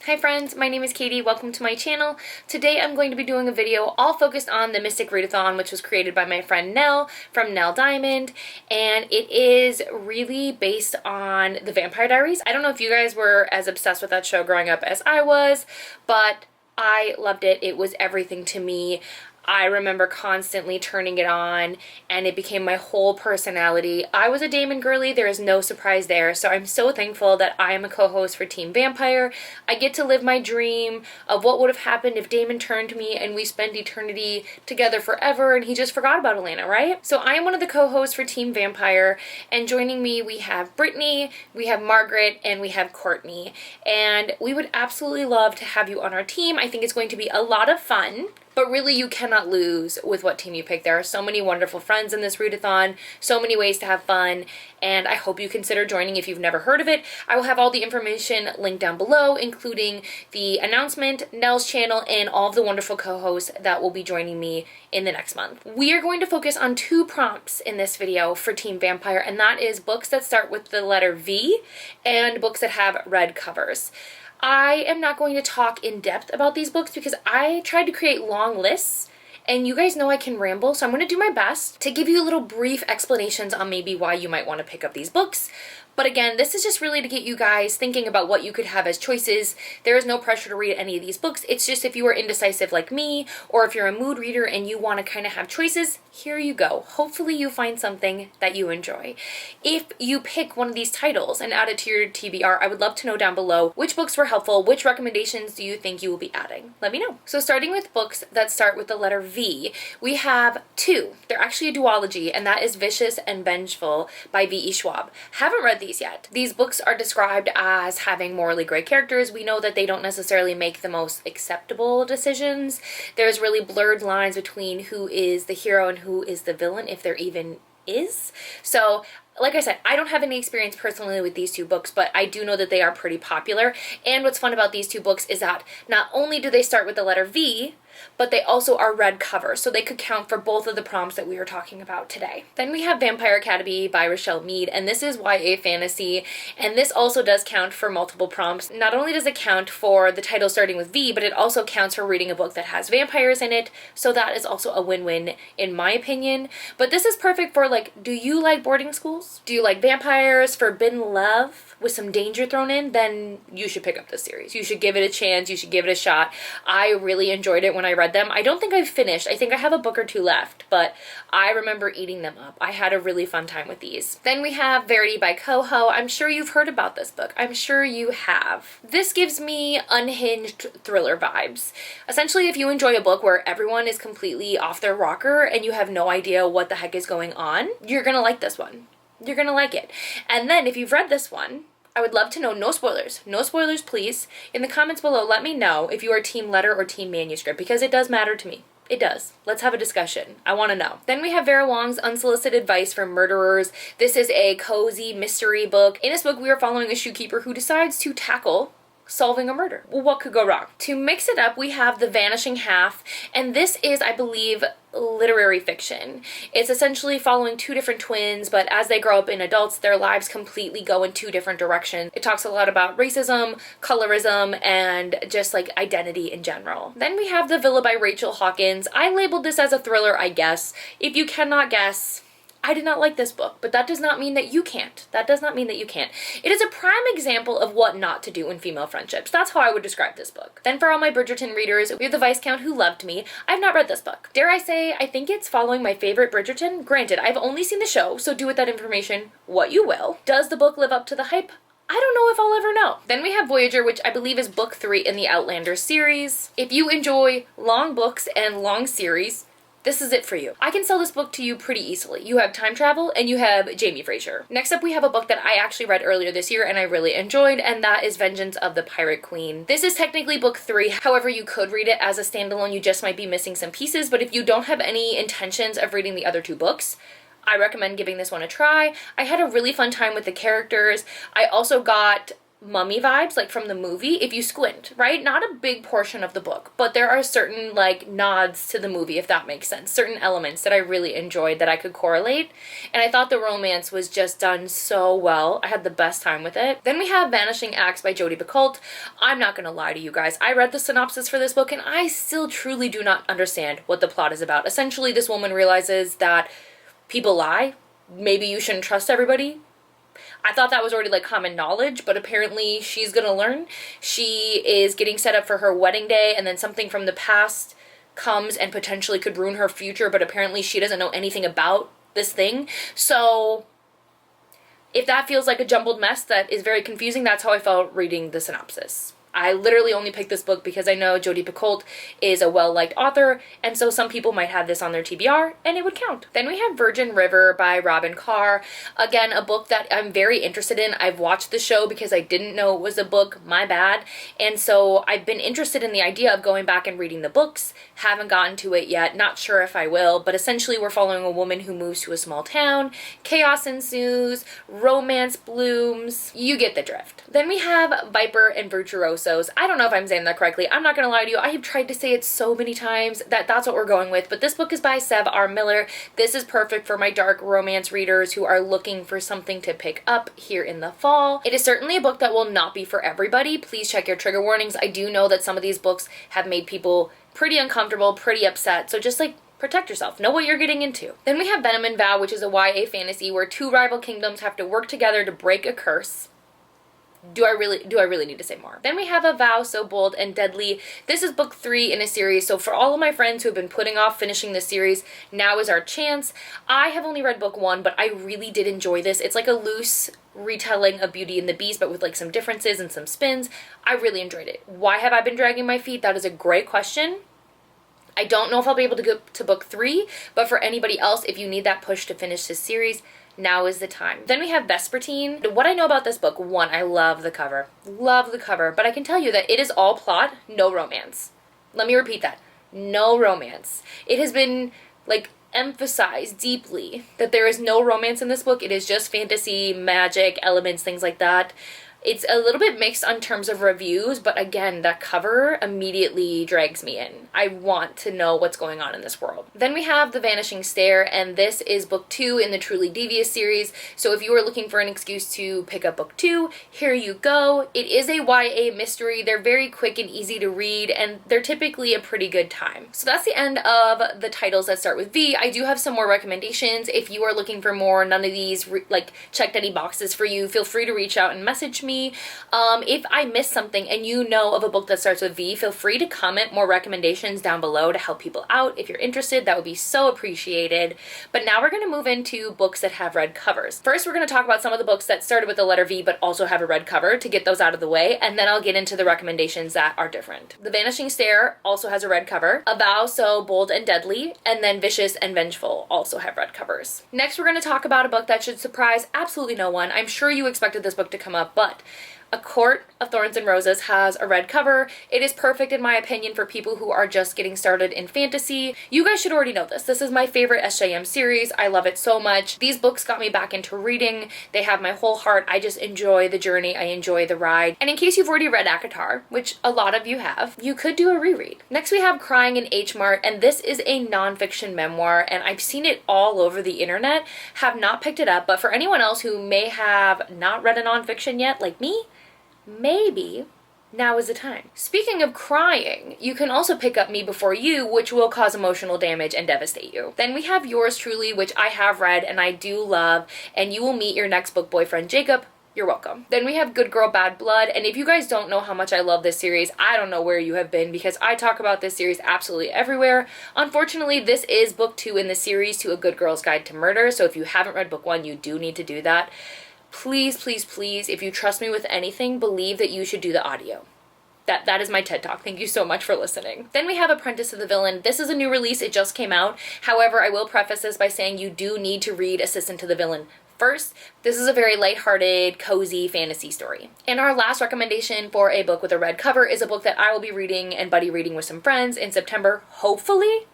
Hi friends, my name is Katie. Welcome to my channel. Today I'm going to be doing a video all focused on the Mystic Readathon, which was created by my friend Nell from Nell Diamond, and it is really based on the Vampire Diaries. I don't know if you guys were as obsessed with that show growing up as I was, but I loved it. It was everything to me. I remember constantly turning it on and it became my whole personality. I was a Damon girly, there is no surprise there, so I'm so thankful that I am a co-host for Team Vampire. I get to live my dream of what would have happened if Damon turned to me and we spent eternity together forever and he just forgot about Elena, right? So I am one of the co-hosts for Team Vampire, and joining me we have Brittany, we have Margaret, and we have Courtney. And we would absolutely love to have you on our team. I think it's going to be a lot of fun. But really, you cannot lose with what team you pick. There are so many wonderful friends in this readathon, so many ways to have fun, and I hope you consider joining if you've never heard of it. I will have all the information linked down below, including the announcement, Nell's channel, and all of the wonderful co-hosts that will be joining me in the next month. We are going to focus on 2 prompts in this video for Team Vampire, and that is books that start with the letter V and books that have red covers. I am not going to talk in depth about these books because I tried to create long lists, and you guys know I can ramble, so I'm going to do my best to give you little brief explanations on maybe why you might want to pick up these books. But again, this is just really to get you guys thinking about what you could have as choices. There is no pressure to read any of these books. It's just if you are indecisive like me, or if you're a mood reader and you want to kind of have choices, here you go. Hopefully you find something that you enjoy. If you pick one of these titles and add it to your TBR, I would love to know down below which books were helpful, which recommendations do you think you will be adding? Let me know. So starting with books that start with the letter V, we have 2. They're actually a duology, and that is Vicious and Vengeful by V.E. Schwab. Haven't read these yet. These books are described as having morally gray characters. We know that they don't necessarily make the most acceptable decisions. There's really blurred lines between who is the hero and who is the villain, if there even is. So like I said, I don't have any experience personally with these 2 books, but I do know that they are pretty popular. And what's fun about these 2 books is that not only do they start with the letter V, but they also are red covers, so they could count for both of the prompts that we are talking about today. Then we have Vampire Academy by Rochelle Mead, and this is YA fantasy, and this also does count for multiple prompts. Not only does it count for the title starting with V, but it also counts for reading a book that has vampires in it, so that is also a win-win in my opinion. But this is perfect for, like, do you like boarding schools? Do you like vampires, forbidden love with some danger thrown in? Then you should pick up this series. You should give it a chance. You should give it a shot. I really enjoyed it when I read them. I don't think I've finished. I think I have a book or 2 left, but I remember eating them up. I had a really fun time with these. Then we have Verity by Coho. I'm sure you've heard about this book. I'm sure you have. This gives me unhinged thriller vibes. Essentially, if you enjoy a book where everyone is completely off their rocker and you have no idea what the heck is going on, you're gonna like this one. You're gonna like it. And then if you've read this one, I would love to know, no spoilers. No spoilers, please. In the comments below, let me know if you are team letter or team manuscript, because it does matter to me. It does. Let's have a discussion. I want to know. Then we have Vera Wong's Unsolicited Advice for Murderers. This is a cozy mystery book. In this book, we are following a shoekeeper who decides to tackle solving a murder. Well, what could go wrong? To mix it up, we have The Vanishing Half, and this is, I believe, literary fiction. It's essentially following 2 different twins, but as they grow up in adults, their lives completely go in 2 different directions. It talks a lot about racism, colorism, and just like identity in general. Then we have The Villa by Rachel Hawkins. I labeled this as a thriller, I guess. If you cannot guess, I did not like this book, but that does not mean that you can't. That does not mean that you can't. It is a prime example of what not to do in female friendships. That's how I would describe this book. Then for all my Bridgerton readers, we have The Viscount Who Loved Me. I've not read this book. Dare I say, I think it's following my favorite Bridgerton. Granted, I've only seen the show, so do with that information what you will. Does the book live up to the hype? I don't know if I'll ever know. Then we have Voyager, which I believe is book 3 in the Outlander series. If you enjoy long books and long series, this is it for you. I can sell this book to you pretty easily. You have time travel and you have Jamie Fraser. Next up, we have a book that I actually read earlier this year and I really enjoyed, and that is Vengeance of the Pirate Queen. This is technically book 3. However, you could read it as a standalone. You just might be missing some pieces, but if you don't have any intentions of reading the other 2 books, I recommend giving this one a try. I had a really fun time with the characters. I also got mummy vibes, like from the movie, if you squint, right? Not a big portion of the book, but there are certain like nods to the movie, if that makes sense. Certain elements that I really enjoyed that I could correlate. And I thought the romance was just done so well. I had the best time with it. Then we have Vanishing Acts by Jodi Picoult. I'm not gonna lie to you guys. I read the synopsis for this book and I still truly do not understand what the plot is about. Essentially, this woman realizes that people lie. Maybe you shouldn't trust everybody. I thought that was already like common knowledge, but apparently she's gonna learn. She is getting set up for her wedding day, and then something from the past comes and potentially could ruin her future, but apparently she doesn't know anything about this thing. So if that feels like a jumbled mess that is very confusing, that's how I felt reading the synopsis. I literally only picked this book because I know Jodi Picoult is a well-liked author, and so some people might have this on their TBR, and it would count. Then we have Virgin River by Robin Carr. Again, a book that I'm very interested in. I've watched the show because I didn't know it was a book, my bad, and so I've been interested in the idea of going back and reading the books. Haven't gotten to it yet, not sure if I will, but essentially we're following a woman who moves to a small town, chaos ensues, romance blooms, you get the drift. Then we have Viper and Virtuosos. I don't know if I'm saying that correctly. I'm not gonna lie to you. I have tried to say it so many times that that's what we're going with, but this book is by Seb R. Miller. This is perfect for my dark romance readers who are looking for something to pick up here in the fall. It is certainly a book that will not be for everybody. Please check your trigger warnings. I do know that some of these books have made people pretty uncomfortable, pretty upset, so just like protect yourself. Know what you're getting into. Then we have Venom and Vow, which is a YA fantasy where two rival kingdoms have to work together to break a curse. Do I really need to say more? Then we have A Vow So Bold and Deadly. This is book 3 in a series, so for all of my friends who have been putting off finishing this series, now is our chance. I have only read book 1, but I really did enjoy this. It's like a loose retelling of Beauty and the Beast, but with like some differences and some spins. I really enjoyed it. Why have I been dragging my feet? That is a great question. I don't know if I'll be able to go to book 3, but for anybody else, if you need that push to finish this series, now is the time. Then we have Vespertine. What I know about this book, 1, I love the cover. Love the cover, but I can tell you that it is all plot, no romance. Let me repeat that. No romance. It has been like emphasized deeply that there is no romance in this book. It is just fantasy, magic, elements, things like that. It's a little bit mixed on terms of reviews, but again, that cover immediately drags me in. I want to know what's going on in this world. Then we have The Vanishing Stair, and this is book 2 in the Truly Devious series. So if you are looking for an excuse to pick up book 2, here you go. It is a YA mystery. They're very quick and easy to read, and they're typically a pretty good time. So that's the end of the titles that start with V. I do have some more recommendations. If you are looking for more, none of these checked any boxes for you, feel free to reach out and message me. If I missed something and you know of a book that starts with V, feel free to comment more recommendations down below to help people out. If you're interested, that would be so appreciated. But now we're going to move into books that have red covers. First, we're going to talk about some of the books that started with the letter V but also have a red cover to get those out of the way, and then I'll get into the recommendations that are different. The Vanishing Stair also has a red cover. A Vow So Bold and Deadly, and then Vicious and Vengeful also have red covers. Next, we're going to talk about a book that should surprise absolutely no one. I'm sure you expected this book to come up, but A Court of Thorns and Roses has a red cover. It is perfect in my opinion for people who are just getting started in fantasy. You guys should already know this. This is my favorite SJM series. I love it so much. These books got me back into reading. They have my whole heart. I just enjoy the journey. I enjoy the ride. And in case you've already read ACOTAR, which a lot of you have, you could do a reread. Next we have Crying in H Mart, and this is a nonfiction memoir, and I've seen it all over the internet. Have not picked it up, but for anyone else who may have not read a nonfiction yet, like me, maybe now is the time. Speaking of crying, you can also pick up Me Before You, which will cause emotional damage and devastate you. Then we have Yours Truly, which I have read and I do love, and you will meet your next book boyfriend, Jacob. You're welcome. Then we have Good Girl, Bad Blood, and if you guys don't know how much I love this series, I don't know where you have been because I talk about this series absolutely everywhere. Unfortunately, this is book 2 in the series to A Good Girl's Guide to Murder, so if you haven't read book 1, you do need to do that. Please, please, please, if you trust me with anything, believe that you should do the audio. That is my TED Talk. Thank you so much for listening. Then we have Apprentice of the Villain. This is a new release. It just came out. However, I will preface this by saying you do need to read Assistant to the Villain first, this is a very lighthearted, cozy fantasy story. And our last recommendation for a book with a red cover is a book that I will be reading and buddy reading with some friends in September, hopefully,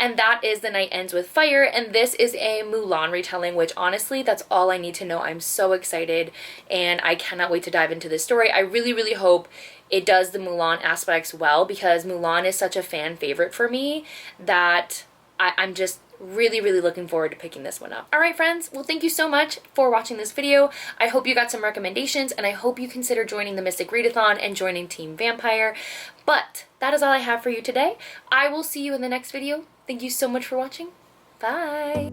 and that is The Night Ends with Fire, and this is a Mulan retelling, which honestly, that's all I need to know. I'm so excited, and I cannot wait to dive into this story. I really hope it does the Mulan aspects well, because Mulan is such a fan favorite for me that I'm just really looking forward to picking this one up. All right, friends, well, thank you so much for watching this video. I hope you got some recommendations, and I hope you consider joining the Mystic Readathon and joining Team Vampire. But that is all I have for you today. I will see you in the next video. Thank you so much for watching. Bye.